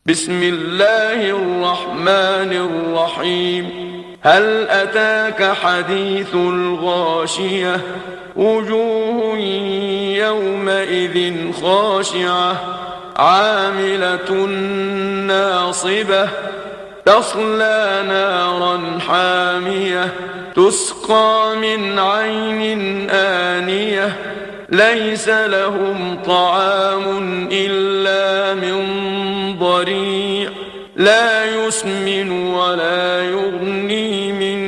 بسم الله الرحمن الرحيم. هل أتاك حديث الغاشية؟ وجوه يومئذ خاشعة عاملة ناصبة تصلى نارا حامية تسقى من عين آنية ليس لهم طعام إلا من ضريع لا يسمن ولا يغني من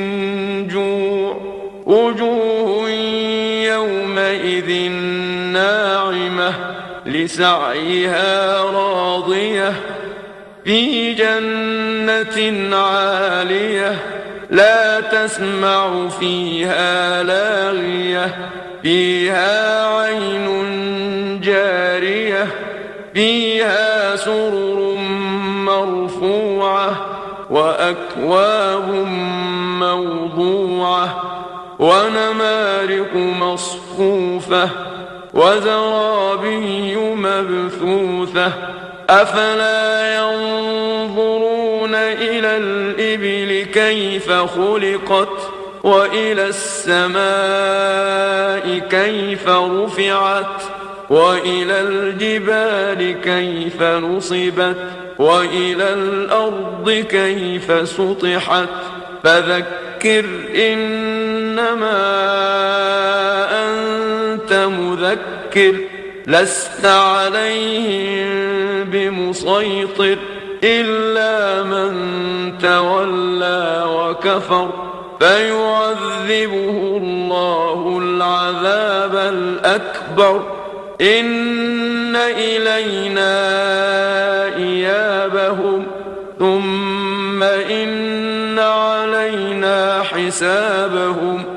جوع. وجوه يومئذ ناعمة لسعيها راضية في جنة عالية لا تسمع فيها لاغية فيها عين جارية فيها سرر مرفوعة وأكواب موضوعة ونمارق مصفوفة وزرابي مبثوثة أفلا ينظرون إلى الإبل كيف خلقت وإلى السماء كيف رفعت وإلى الجبال كيف نصبت وإلى الأرض كيف سطحت فذكر إنما أنت مذكر لست عليهم بمسيطر إلا من تولى وكفر فيعذبه الله العذاب الأكبر إن إلينا إيابهم ثم إن علينا حسابهم.